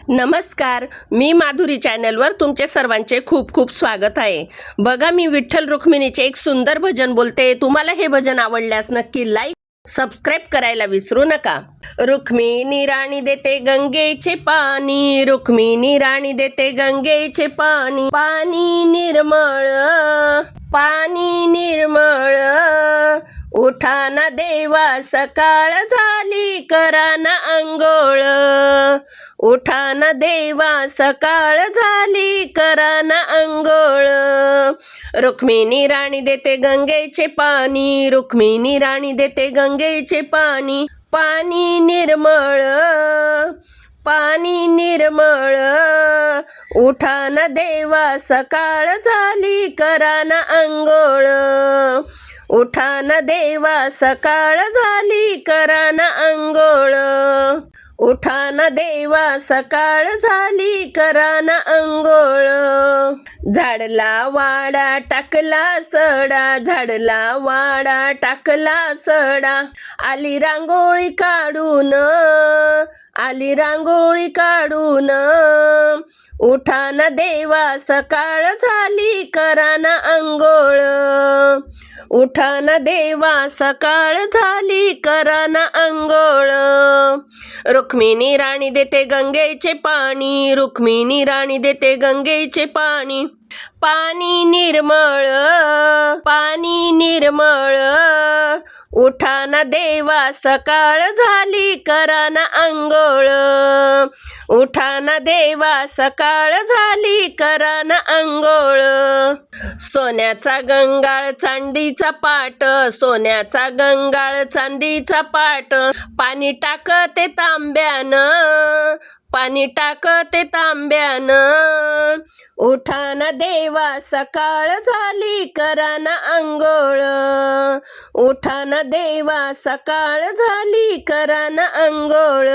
नमस्कार, मी माधुरी चॅनलवर तुमचे सर्वांचे खूप खूप स्वागत आहे. बघा, मी विठ्ठल रुक्मिणीचे एक सुंदर भजन बोलते. तुम्हाला हे भजन आवडल्यास नक्की लाईक सबस्क्राईब करायला विसरू नका. रुक्मिणी राणी देते गंगेचे पाणी, रुक्मिणी राणी देते गंगेचे पाणी. पाणी निर्मळ, पाणी निर्मळ, उठा ना देवा सकाळ झाली, करा ना अंघोळ. उठा ना देवा सकाळ झाली, करा ना अंघोळ. रुक्मिणी राणी देते गंगेचे पाणी, रुक्मिणी राणी देते गंगेचे पाणी. पाणी निर्मळ, पाणी निर्मळ, उठा ना देवा सकाळ झाली, करा ना अंघोळ. उठा ना देवा सकाळ झाली, करा ना अंघोळ. उठा ना देवा सकाळ झाली, करा ना अंघोळ. झाडला वाडा टाकला सडा, झाडला वाडा टाकला सडा. आली रांगोळी काढून, आली रांगोळी काढून. उठा ना देवा सकाळ झाली, करा ना अंघोळ. उठा ना देवा सकाळ झाली, करा ना अंघोळ. रुक्मिणी राणी देते गंगेचे पाणी, रुक्मिणी राणी देते गंगेचे पाणी. पाणी निर्मळ, पाणी निर्मळ, उठा ना देवा सकाळ झाली, करा ना अंघोळ. उठा ना देवा सकाळ झाली, करा ना अंघोळ. सोन्याचा गंगाळ चांदीचा पाट, सोन्याचा गंगाळ चांदीचा पाट. पाणी टाकते तांब्यानं, पाणी टाकते तांब्यानं. उठा ना देवा सकाळ झाली, करा ना अंघोळ. उठा ना देवा सकाळ झाली, करा ना अंघोळ.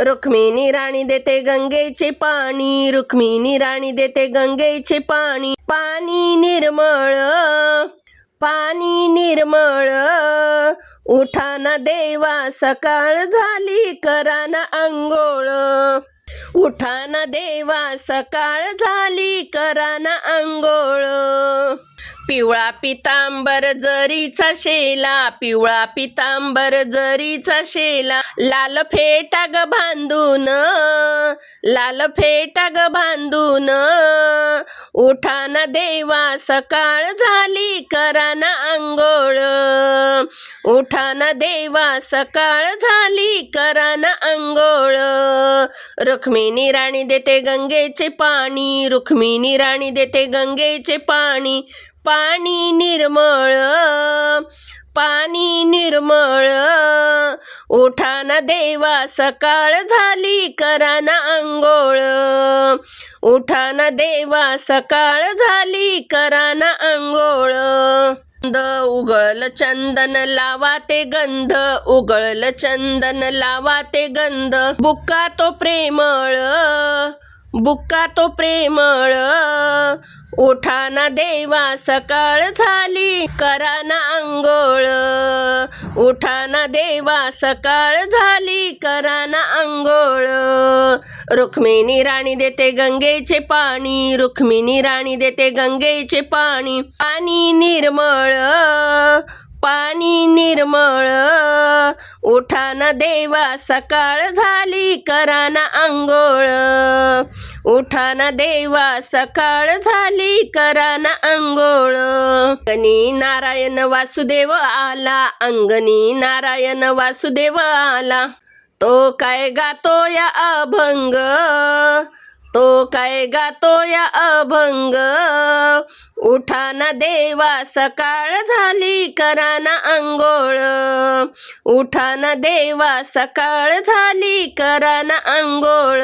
रुक्मिणी राणी देते गंगेचे पाणी, रुक्मिणी राणी देते गंगेचे पाणी. पाणी निर्मळ, पाणी निर्मळ, उठा ना देवा सकाळ झाली, करा ना अंघोळ. उठा ना देवा सकाळ झाली, करा ना अंघोळ. पिवळा पितांबर जरीचा शेला, पिवळा पितांबर जरीचा शेला. लाल फेटा ग बांधून, लाल फेटा ग बांधून. उठा ना देवा सकाळ झाली, करा ना अंघोळ. उठा ना देवा सकाळ झाली, करा ना अंघोळ. रुक्मिणी राणी देते गंगेचे पाणी, रुक्मिणी राणी देते गंगेचे पाणी. पाणी निर्मळ, पाणी निर्मळ, उठा ना देवा सकाळ झाली, करा ना अंघोळ. उठा ना देवा सकाळ झाली, करा ना अंघोळ. उगळल चंदन लावा ते गंध, उगळल चंदन लावा ते गंध. बुक्का तो प्रेमळ, बुक्का तो प्रेमळ, उठा ना देवा सकाळ झाली, करा ना अंघोळ. उठा ना देवा सकाळ झाली, करा ना अंघोळ. रुक्मिणी राणी देते गंगेचे पाणी, रुक्मिणी राणी देते गंगेचे पाणी. पाणी निर्मळ, पाणी निर्मळ, उठा ना देवा सकाळ झाली, करा ना अंघोळ. उठा ना देवा सकाळ झाली, करा ना अंघोळ. अंगणी नारायण वासुदेव आला, अंगणी नारायण वासुदेव आला. तो काय गातो या अभंग, तो काय गातो या अभंग. उठा ना देवा सकाळ झाली, करा ना अंघोळ. उठा ना देवा सकाळ झाली, करा ना अंघोळ.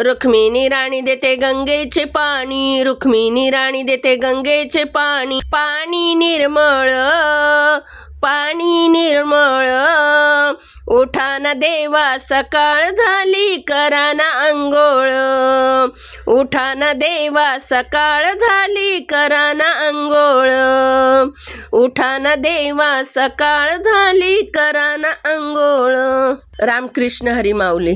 रुक्मिणी राणी देते गंगेचे पाणी, रुक्मिणी राणी देते गंगेचे पाणी. पाणी निर्मळ, पाणी निर्मळ, उठा ना देवा सकाळ झाली, करा ना अंघोळ. उठा ना देवा सकाळ झाली, करा ना अंघोळ. उठा ना देवा सकाळ झाली, करा ना अंघोळ. रामकृष्ण हरी माऊली.